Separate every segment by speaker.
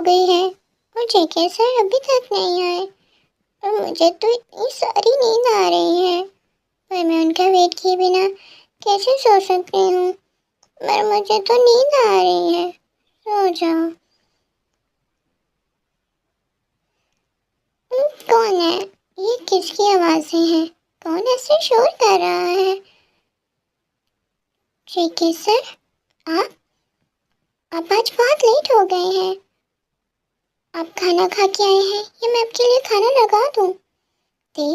Speaker 1: गई है और जेके सर अभी तक नहीं आए और मुझे तो इतनी सारी नींद आ रही है। पर मैं उनका वेट किए बिना कैसे सो सकती हूँ? पर मुझे तो नींद आ रही है। सो जाओ। कौन है? ये किसकी आवाज़ें हैं? कौन ऐसे शोर कर रहा है? जेके सर, आप आप आज बहुत लेट हो गए हैं। आप खाना खा के आए हैं या मैं आपके लिए खाना लगा दूँ? दे,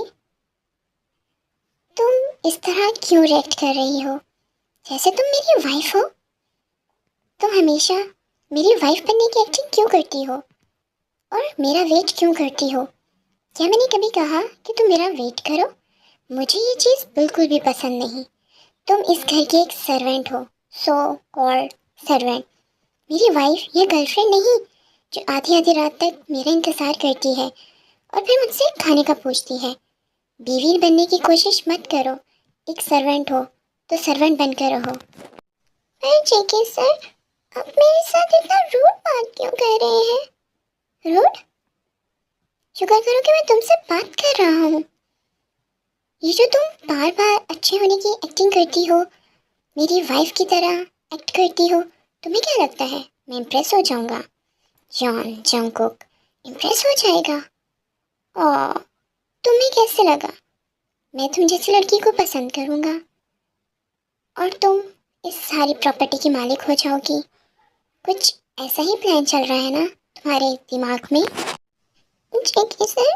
Speaker 1: तुम इस तरह क्यों रिएक्ट कर रही हो जैसे तुम मेरी वाइफ हो? तुम हमेशा मेरी वाइफ बनने की एक्टिंग क्यों करती हो और मेरा वेट क्यों करती हो? क्या मैंने कभी कहा कि तुम मेरा वेट करो? मुझे ये चीज़ बिल्कुल भी पसंद नहीं। तुम इस घर की एक सर्वेंट हो, सो कॉल्ड सर्वेंट। मेरी वाइफ या गर्लफ्रेंड नहीं जो आधी आधी रात तक मेरा इंतज़ार करती है और फिर मुझसे खाने का पूछती है। बीवी बनने की कोशिश मत करो। एक सर्वेंट हो तो सर्वेंट बनकर रहो। अरे जेके सर, आप मेरे साथ इतना रूड बात क्यों कर रहे हैं? रूड? शुक्र करो कि मैं तुमसे बात कर रहा हूँ। ये जो तुम बार बार अच्छे होने की एक्टिंग करती हो, मेरी वाइफ की तरह एक्ट करती हो, तुम्हें क्या लगता है मैं इम्प्रेस हो जाऊंगा? जॉन जंगकुक इम्प्रेस हो जाएगा? ओह, तुम्हें कैसे लगा मैं तुम जैसी लड़की को पसंद करूंगा और तुम इस सारी प्रॉपर्टी की मालिक हो जाओगी? कुछ ऐसा ही प्लान चल रहा है ना तुम्हारे दिमाग में? जेके सर,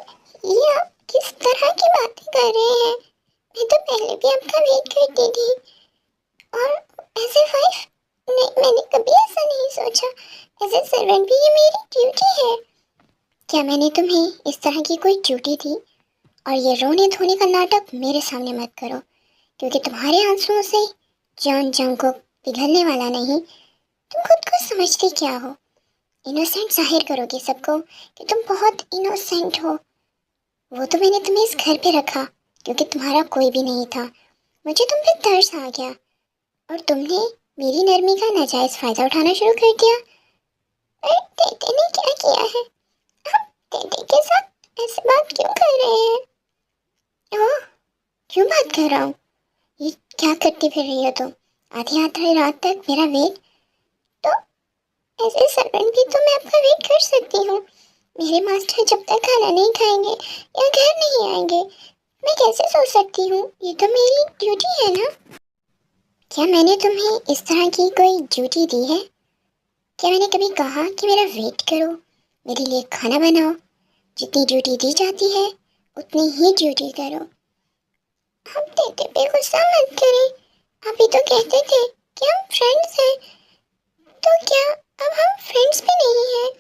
Speaker 1: ये आप किस तरह की बातें कर रहे हैं? मैं तो पहले भी आपका वेट करती थी और एज ए वाइफ नहीं, मैंने कभी ऐसा नहीं सोचा। एज ए सर्वेंट भी ये मेरी ड्यूटी है। क्या मैंने तुम्हें इस तरह की कोई ड्यूटी दी? और ये रोने धोने का नाटक मेरे सामने मत करो, क्योंकि तुम्हारे आंसुओं से जॉन जंगकुक पिघलने वाला नहीं। तुम खुद को समझते क्या हो? इनोसेंट जाहिर करोगे सबको कि तुम बहुत इनोसेंट हो। वो तो मैंने तुम्हें इस घर पे रखा क्योंकि तुम्हारा कोई भी नहीं था। मुझे तुम पे तरस आ गया और तुमने मेरी नरमी का नाजायज फायदा उठाना शुरू कर दिया। अरे टेटे ने क्या किया है? आप टेटे के साथ ऐसी बात क्यों कर रहे हैं? ओह, क्यों बात कर रहा हूँ? ये क्या करती फिर रही हो तुम? आधी आधी रात तक मेरा वेट? तो ऐसे सर्वेंट भी तो मैं आपका वेट कर सकती हूँ। मेरे मास्टर जब तक खाना नहीं खाएंगे या घर नहीं आएंगे मैं कैसे सो सकती हूँ? ये तो मेरी ड्यूटी है ना। क्या मैंने तुम्हें इस तरह की कोई ड्यूटी दी है? क्या मैंने कभी कहा कि मेरा वेट करो, मेरे लिए खाना बनाओ? जितनी ड्यूटी दी जाती है उतनी ही ड्यूटी करो। आप टेटे पे गुस्सा मत करें। आप ही तो कहते थे कि हम फ्रेंड्स हैं, तो क्या अब हम फ्रेंड्स भी नहीं हैं?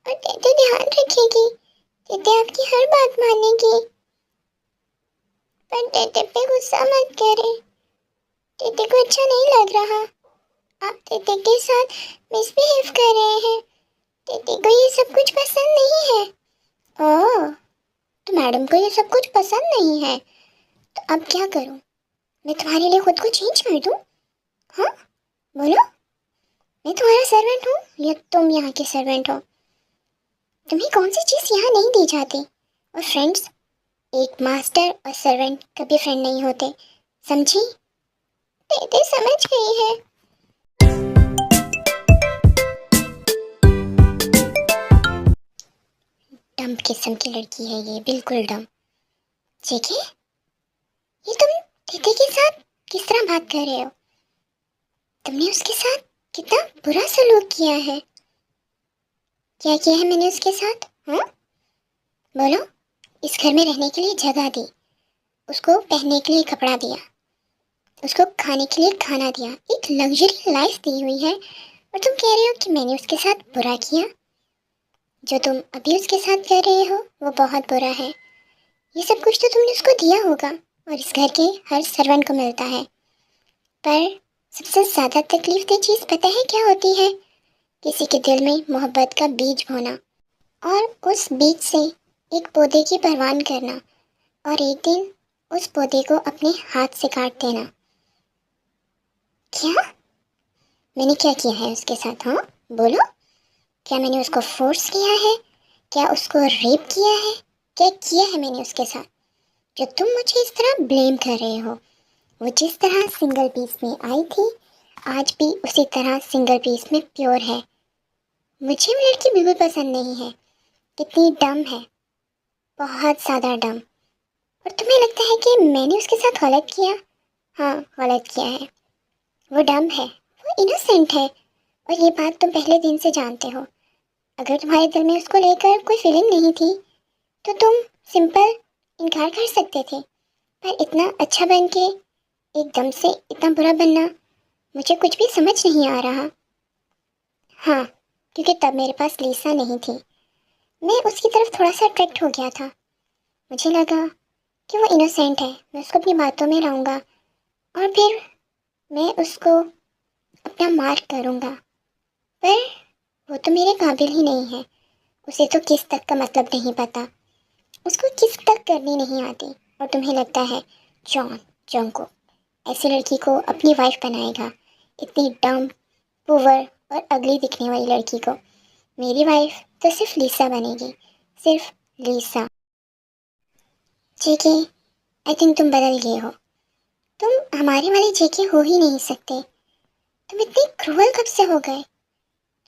Speaker 1: और टेटे ध्यान रखेगी, टेटे आपकी हर बात मानेगी। पर टेटे पे गुस्सा मत करें। टेटे को अच्छा नहीं लग रहा। आप टेटे के साथ मिसबिहेव कर रहे हैं। टेटे को ये सब कुछ पसंद नहीं है। ओह, तो मैडम को ये सब कुछ पसंद नहीं है, तो अब क्या करूं? मैं तुम्हारे लिए खुद को चेंज कर दूं? हाँ, बोलो। मैं तुम्हारा सर्वेंट हूँ या तुम यहाँ के सर्वेंट हो? तुम्हें कौन सी चीज़ यहाँ नहीं दी जाती? और फ्रेंड्स, एक मास्टर और सर्वेंट कभी फ्रेंड नहीं होते, समझी? टेटे समझ गई है। डम किस्म की लड़की है ये, बिल्कुल डम। ठीक है, ये तुम टेटे के साथ किस तरह बात कर रहे हो? तुमने उसके साथ कितना बुरा सलूक किया है। क्या किया है मैंने उसके साथ? हाँ, बोलो। इस घर में रहने के लिए जगह दी, उसको पहनने के लिए कपड़ा दिया, उसको खाने के लिए खाना दिया, एक लग्जरी लाइफ दी हुई है, और तुम कह रहे हो कि मैंने उसके साथ बुरा किया? जो तुम अभी उसके साथ कर रहे हो वो बहुत बुरा है। ये सब कुछ तो तुमने उसको दिया होगा और इस घर के हर सर्वेंट को मिलता है। पर सबसे ज़्यादा तकलीफ दे चीज़ पता है क्या होती है? किसी के दिल में मोहब्बत का बीज बोना और उस बीज से एक पौधे की परवान करना और एक दिन उस पौधे को अपने हाथ से काट देना। क्या मैंने क्या किया है उसके साथ? हाँ, बोलो। क्या मैंने उसको फोर्स किया है? क्या उसको रेप किया है? क्या किया है मैंने उसके साथ जो तुम मुझे इस तरह ब्लेम कर रहे हो? वो जिस तरह सिंगल पीस में आई थी, आज भी उसी तरह सिंगल पीस में प्योर है। मुझे वो लड़की बिल्कुल पसंद नहीं है। कितनी डम है, बहुत ज़्यादा डम। और तुम्हें लगता है कि मैंने उसके साथ गलत किया? हाँ, गलत किया है। वो डम है, वो इनोसेंट है, और ये बात तुम पहले दिन से जानते हो। अगर तुम्हारे दिल में उसको लेकर कोई फीलिंग नहीं थी तो तुम सिंपल इनकार कर सकते थे। पर इतना अच्छा बन के एकदम से इतना बुरा बनना, मुझे कुछ भी समझ नहीं आ रहा। हाँ, क्योंकि तब मेरे पास लीसा नहीं थी। मैं उसकी तरफ थोड़ा सा अट्रैक्ट हो गया था। मुझे लगा कि वो इनोसेंट है, मैं उसको अपनी बातों में लाऊंगा और फिर मैं उसको अपना मार्क करूंगा। पर वो तो मेरे काबिल ही नहीं है। उसे तो किस तक का मतलब नहीं पता, उसको किस तक करनी नहीं आती। और तुम्हें लगता है जॉन जॉन को ऐसी लड़की को अपनी वाइफ बनाएगा? इतनी डम, पुअर और अगली दिखने वाली लड़की को मेरी वाइफ तो सिर्फ लीसा बनेगी, सिर्फ लीसा। जेके, आई थिंक तुम बदल गए हो। तुम हमारे वाले जेके हो ही नहीं सकते। तुम इतने क्रूअल कब से हो गए?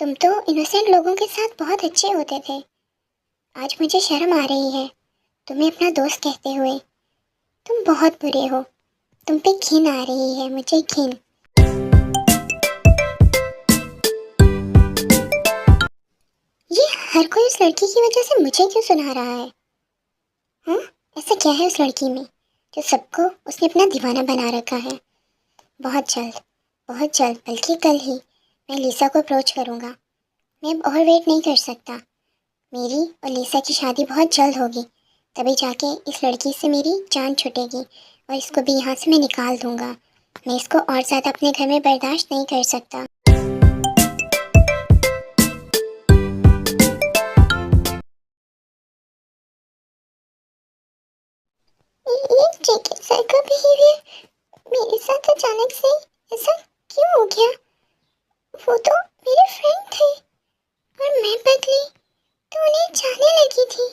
Speaker 1: तुम तो इनोसेंट लोगों के साथ बहुत अच्छे होते थे। आज मुझे शर्म आ रही है तुम्हें अपना दोस्त कहते हुए। तुम बहुत बुरे हो। तुम पे घिन आ रही है, मुझे घिन। ये हर कोई उस लड़की की वजह से मुझे क्यों सुना रहा है? हाँ, ऐसा क्या है उस लड़की में जो सबको उसने अपना दीवाना बना रखा है? बहुत जल्द, बल्कि कल ही मैं लीसा को अप्रोच करूँगा। मैं अब और वेट नहीं कर सकता। मेरी और लीसा की शादी बहुत जल्द होगी, तभी जाके इस लड़की से मेरी जान छूटेगी और इसको भी यहाँ से मैं निकाल दूँगा। मैं इसको और ज़्यादा अपने घर में बर्दाश्त नहीं कर सकता। ये जेके सर का बिहेवियर मेरे साथ अचानक से ऐसा क्यों हो गया? वो तो मेरे फ्रेंड थे और मैं बदली तो उन्हें चाहने लगी थी,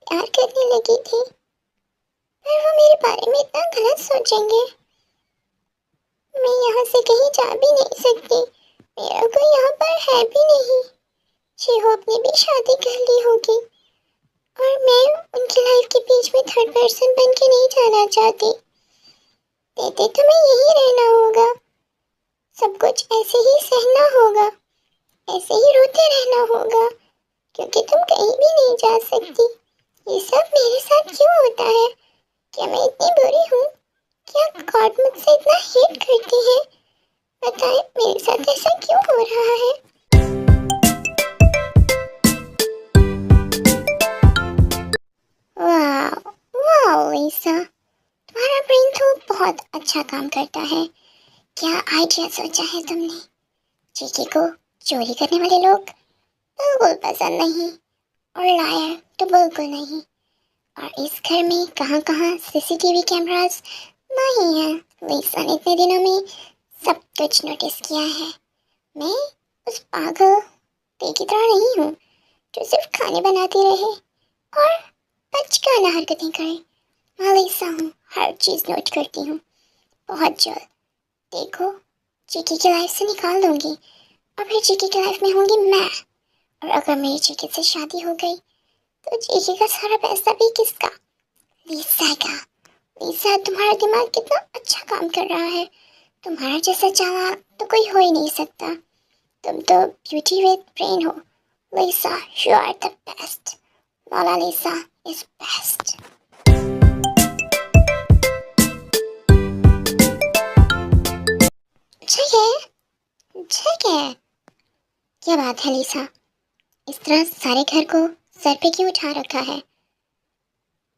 Speaker 1: प्यार करने लगी थी। पर वो मेरे बारे में इतना गलत सोचेंगे। मैं यहाँ से कहीं जा भी नहीं सकती, मेरा कोई यहाँ पर है भी नहीं। चीहो अपनी भी शादी कर ली होगी और मैं उनकी लाइफ के बीच में थर्ड पर्सन बन के नहीं जाना चाहती। कहते तो मैं यही रहना होगा, सब कुछ ऐसे ही सहना होगा, ऐसे ही रोते रहना होगा, क्योंकि तुम कहीं भी नहीं जा सकती। ये सब मेरे साथ क्यों होता है? क्या मैं इतनी बुरी हूँ? क्या गॉड मुझसे इतना हेट करती है? बताएं, मेरे साथ ऐसा क्यों हो रहा है? वाह, वाह लीसा, तुम्हारा ब्रेन तो बहुत अच्छा काम करता है। क्या आइडिया सोचा है तुमने? जेके को चोरी करने वाले लोग बिल्कुल पसंद नहीं, और लायर तो बिल्कुल नहीं। और इस घर में कहाँ कहाँ सीसीटीवी कैमरास नहीं है। लीसा ने इतने दिनों में सब कुछ नोटिस किया है। मैं उस पागल ते की तरह नहीं हूँ जो सिर्फ खाने बनाती रहे और बचकाना हरकतें करे। मैं लीसा हूँ, हर चीज़ नोट करती हूँ। बहुत जल्द देखो, चिकी की लाइफ से निकाल दूंगी और फिर चिकी की लाइफ में होंगी मैं। और अगर मेरी चिकी से शादी हो गई तो चिकी का सारा पैसा भी किसका? लीसा का। लीसा, तुम्हारा दिमाग कितना अच्छा काम कर रहा है। तुम्हारा जैसा चालाक तो कोई हो ही नहीं सकता। तुम तो ब्यूटी विद ब्रेन हो। Lisa, you are the best. Mona Lisa is best. ठीक है, ठीक है। क्या बात है लीसा, इस तरह सारे घर को सर पे क्यों उठा रखा है?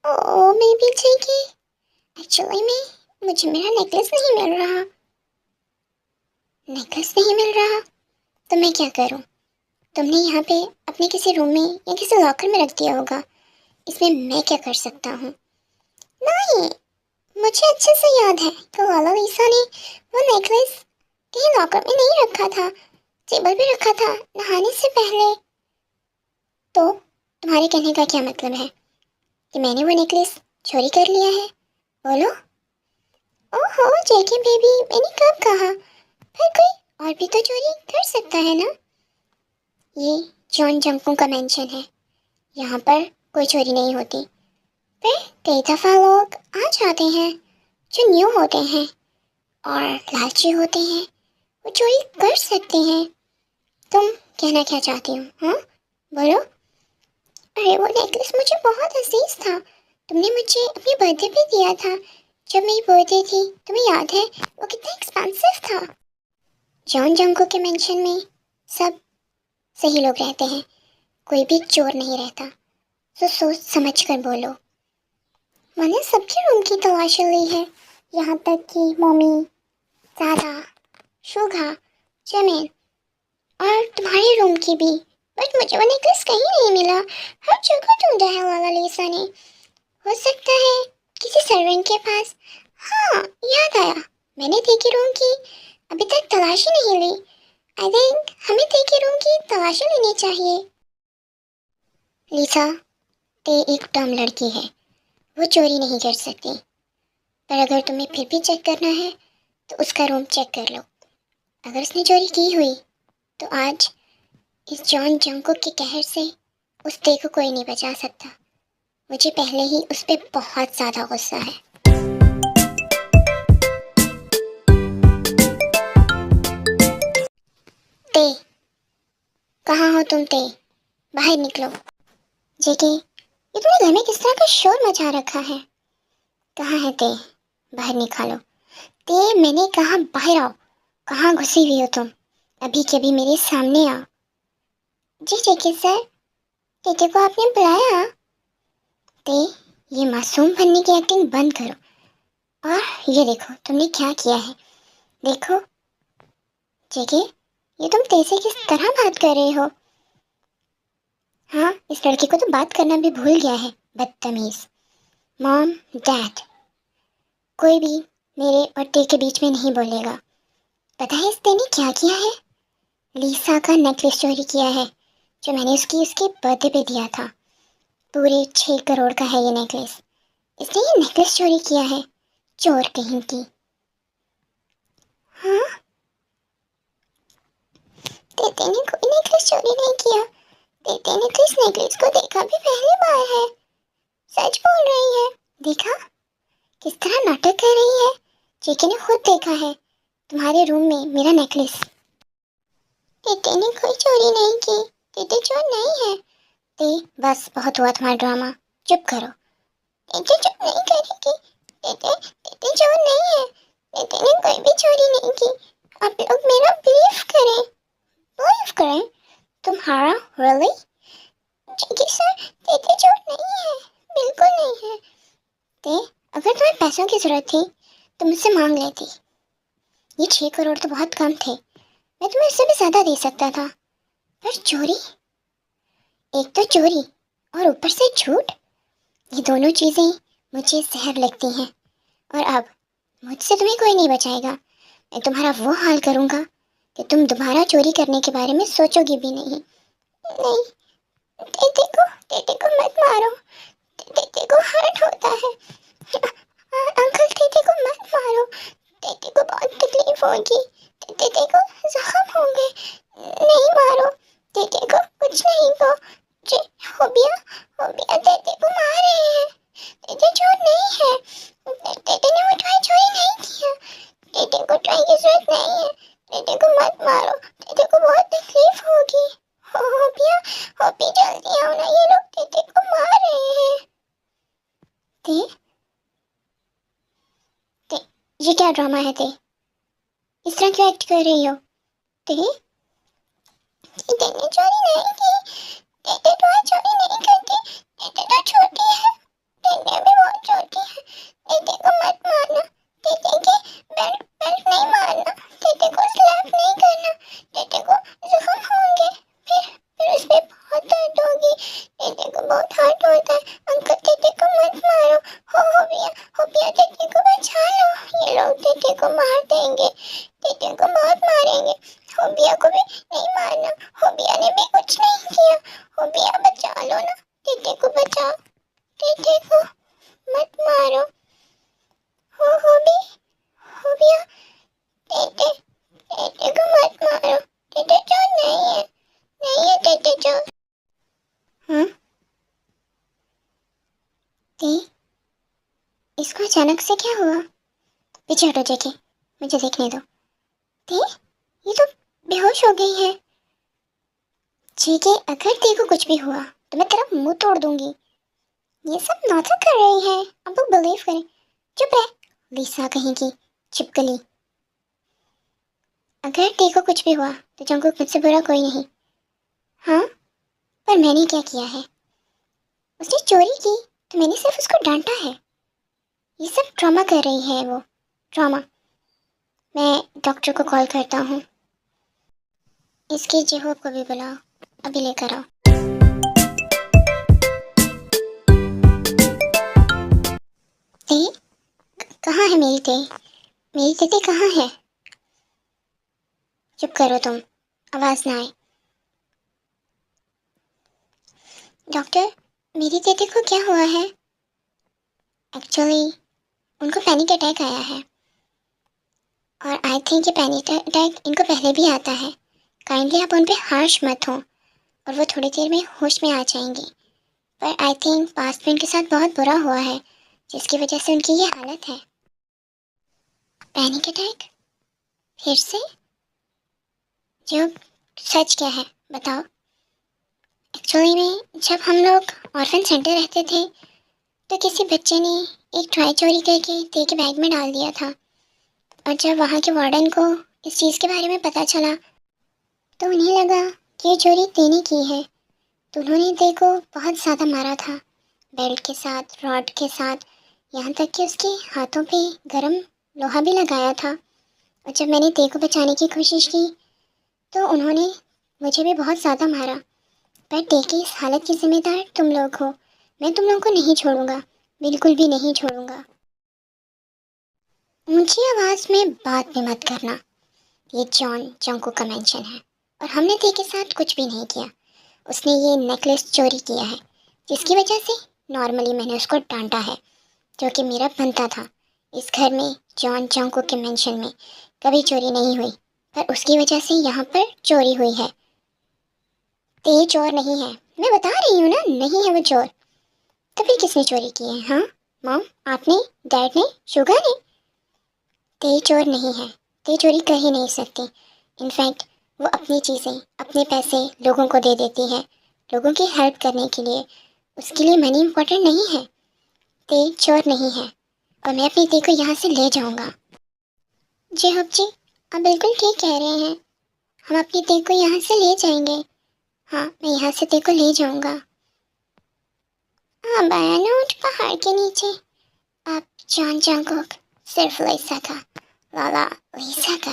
Speaker 1: ओ मे बी ठीक है। एक्चुअली में मुझे मेरा नेकलेस नहीं मिल रहा। नेकलेस नहीं मिल रहा तो मैं क्या करूं? तुमने यहाँ पे अपने किसी रूम में या किसी लॉकर में रख दिया होगा। इसमें मैं क्या कर सकता हूँ? नहीं, मुझे अच्छे से याद है कि लाला लीसा ने वो नेकलेस कहीं लॉकर में नहीं रखा था। टेबल पे रखा था नहाने से पहले। तो तुम्हारे कहने का क्या मतलब है कि मैंने वो नेकलेस चोरी कर लिया है? बोलो। ओहो जेके बेबी, मैंने कब कहा? पर कोई और भी तो चोरी कर सकता है ना। ये जॉन जंको का मेंशन है, यहाँ पर कोई चोरी नहीं होती। पर कई दफ़ा लोग आ जाते हैं जो न्यू होते हैं और लालची होते हैं, वो चोरी कर सकते हैं। तुम कहना क्या चाहती हो? हाँ बोलो। अरे वो नेकलेस मुझे बहुत अजीज था, तुमने मुझे अपने बर्थडे पे दिया था। जब मेरी बर्थडे थी, तुम्हें याद है वो कितना एक्सपेंसिव था। जॉन जंको के मेंशन में सब सही लोग रहते हैं, कोई भी चोर नहीं रहता। तो सोच समझ कर बोलो। मैंने सबके रूम की तलाशी ली है, यहाँ तक कि मम्मी, दादा, शुगा, जमीन और तुम्हारे रूम की भी। बट मुझे वो नेकलेस कहीं नहीं मिला, हर जगह ढूंढा है वाला लिसा ने। हो सकता है किसी सर्वेंट के पास। हाँ याद आया, मैंने तेके रूम की अभी तक तलाशी नहीं ली। आई थिंक हमें तेके रूम की तलाशी लेनी चाहिए। लिसा, ते एक टर्म लड़की है, वो चोरी नहीं कर सकती। पर अगर तुम्हें फिर भी चेक करना है तो उसका रूम चेक कर लो। अगर उसने चोरी की हुई तो आज इस जॉन जंकुक के कहर से उस ते को कोई नहीं बचा सकता। मुझे पहले ही उस पर बहुत ज़्यादा गुस्सा है। ते, कहाँ हो तुम? ते, बाहर निकलो। जेके, ये तुमने घर में किस तरह का शोर मचा रखा है? कहाँ है ते? बाहर निकालो। ते, मैंने कहा बाहर आओ। कहाँ घुसी हुई हो तुम? अभी के अभी मेरे सामने आओ। जी जेके सर, टीटी को आपने बुलाया? ते, ये मासूम बनने की एक्टिंग बंद करो और ये देखो तुमने क्या किया है। देखो जेके, ये तुम तेरे किस तरह बात कर रहे हो? हाँ, इस लड़की को तो बात करना भी भूल गया है, बदतमीज। मॉम, डैड, कोई भी मेरे और ते के बीच में नहीं बोलेगा। पता है इस ते ने क्या किया है? लीसा का नेकलेस चोरी किया है, जो मैंने उसके बर्थडे पे दिया था। पूरे 6 करोड़ का है ये नेकलेस। इसने ये नेकलेस चोरी किया है, चोर कहीं की। हाँ, तेते ने कोई नेकलेस चोरी नहीं किया। तेते ने तो इस नेकलेस को देखा भी पहली बार है। सच बोल रही है। देखा किस तरह नाटक कर रही है। जेके ने खुद देखा है तुम्हारे रूम में मेरा नेकलेस। तेते ने कोई चोरी नहीं की, तेते चोर नहीं है। ते, बस बहुत हुआ तुम्हारा ड्रामा, चुप करो। तेते चोर नहीं करेगी। तेते तेते चोर नहीं है। तेते ने कोई भी चोरी नहीं की। आप लोग मेरा बिलीव करें। बिलीव करें? तुम्हारा? रियली? जी सर, तेते चोट नहीं है, बिल्कुल नहीं है। ते, अगर तुम्हें पैसों की जरूरत थी तो मुझसे मांग लेती। ये 6 करोड़ तो बहुत कम थे, मैं तुम्हें इससे भी ज्यादा दे सकता था। पर चोरी, एक तो चोरी और ऊपर से झूठ, ये दोनों चीजें मुझे जहर लगती हैं। और अब मुझसे तुम्हें कोई नहीं बचाएगा। मैं तुम्हारा वो हाल करूंगा कि तुम दोबारा चोरी करने के बारे में सोचोगी भी नहीं। नहीं, टेटे को मत मारो। टेटे को हर्ट होता है। अंकल टेटे को मत मारो, टेटे को बहुत तकलीफ होगी। टेटे को जख्म होंगे। नहीं मारो, टेटे को कुछ नहीं को। जी, होबिया, होबिया टेटे को मार रहे हैं। टेटे चोर नहीं है। टेटे ने वो टॉय चोरी नहीं किया। टेटे को टॉय की जरूरत नहीं है। टेटे को मत मारो, टेटे को बहुत तकलीफ होगी। होबिया, होबी जल्दी आओ ना, ये लोग टेटे को मार रहे हैं। ते, ते, ये क्या ड्रामा है? ते, इस तरह क्यों एक्ट कर रही हो? ते, टेटे ने चोरी नहीं की। टेटे तो चोरी नहीं करती। टेटे तो छोटी है। टेटे भी बहुत छोटी है। टेटे को मत मारना। टेटे के बेल्ट बेल्ट नहीं मारना। टेटे को स्लैप नहीं करना। टेटे को जख्म होंगे। फिर उस पे बहुत दर्द होगी। टेटे को बहुत हर्ट होता है। अंकल टेटे को मत मारो। हो भैया, हो भैया, टेटे को बचा लो। ये लोग टेटे को मार देंगे। टेटे को बहुत मारेंगे। हो भैया, होबिया को भी नहीं मारना। होबिया ने भी कुछ नहीं किया। होबिया बचा लो ना, टेटे को बचाओ, टेटे को मत मारो। हो होबी, होबिया, टेटे, टेटे को मत मारो। टेटे चोर नहीं है, नहीं है टेटे चोर। हाँ ते, इसको अचानक से क्या हुआ? पीछे हटो जेके, मुझे देखने दो। ते, ये तो बेहोश हो गई है। जेके, अगर ते को कुछ भी हुआ तो मैं तेरा मुंह तोड़ दूंगी। ये सब नाटक कर रही है, अब लोग बिलीव करें। चुप है, लीसा कहीं की छिपकली। अगर ते को कुछ भी हुआ तो जंगकुक मुझसे बुरा कोई नहीं। हाँ, पर मैंने क्या किया है? उसने चोरी की तो मैंने सिर्फ उसको डांटा है। ये सब ड्रामा कर रही है वो, ड्रामा। मैं डॉक्टर को कॉल करता हूँ। इसके जेहोब को भी बुलाओ, अभी लेकर आओ। ते, कहाँ है मेरी ते? मेरी ते कहाँ है? चुप करो तुम, आवाज ना आए। डॉक्टर, मेरी तेते को क्या हुआ है? एक्चुअली उनको पैनिक अटैक आया है, और आई थिंक ये पैनिक अटैक इनको पहले भी आता है। काइंडली आप उन पे हार्श मत हो, और वो थोड़ी देर में होश में आ जाएंगी। पर आई थिंक पास्ट में उनके साथ बहुत बुरा हुआ है, जिसकी वजह से उनकी ये हालत है। Panic attack? फिर से? जो सच क्या है बताओ। एक्चुअली में जब हम लोग ऑर्फन सेंटर रहते थे तो किसी बच्चे ने एक टॉय चोरी करके ते के बैग में डाल दिया था, और जब वहाँ के वार्डन को इस चीज़ के बारे में पता चला तो उन्हें लगा कि ये चोरी ते ने की है। तो उन्होंने ते को बहुत ज़्यादा मारा था, बेल्ट के साथ, रॉड के साथ, यहाँ तक कि उसके हाथों पे गरम लोहा भी लगाया था। और जब मैंने ते को बचाने की कोशिश की तो उन्होंने मुझे भी बहुत ज़्यादा मारा। पर ते की इस हालत की जिम्मेदार तुम लोग हो। मैं तुम लोगों को नहीं छोड़ूंगा, बिल्कुल भी नहीं छोड़ूंगा। ऊंची आवाज़ में बात में मत करना। ये जॉन जंको का मेंशन है, और हमने ते के साथ कुछ भी नहीं किया। उसने ये नेकलेस चोरी किया है, जिसकी वजह से नॉर्मली मैंने उसको डांटा है, जो कि मेरा बनता था। इस घर में जॉन जंको के मेंशन में कभी चोरी नहीं हुई, पर उसकी वजह से यहाँ पर चोरी हुई है। ते चोर नहीं है, मैं बता रही हूँ ना, नहीं है वो चोर। तभी किसने चोरी की है? हाँ, मॉम, आपने, डैड ने, शुगा ने? ते चोर नहीं है, ते चोरी कर ही नहीं सकती। इनफैक्ट वो अपनी चीज़ें, अपने पैसे लोगों को दे देती है, लोगों की हेल्प करने के लिए। उसके लिए मनी इम्पोर्टेंट नहीं है। ते चोर नहीं है, और मैं अपनी ते को यहाँ से ले जाऊँगा। जी हब जी, आप बिल्कुल ठीक कह रहे हैं। हम अपनी ते को यहाँ से ले जाएंगे। हाँ, मैं यहाँ से ते को ले जाऊँगा। हाँ, बयानोट पहाड़ के नीचे। आप जॉन जंकुक, सिर्फ लिसा का, लाला लिसा का।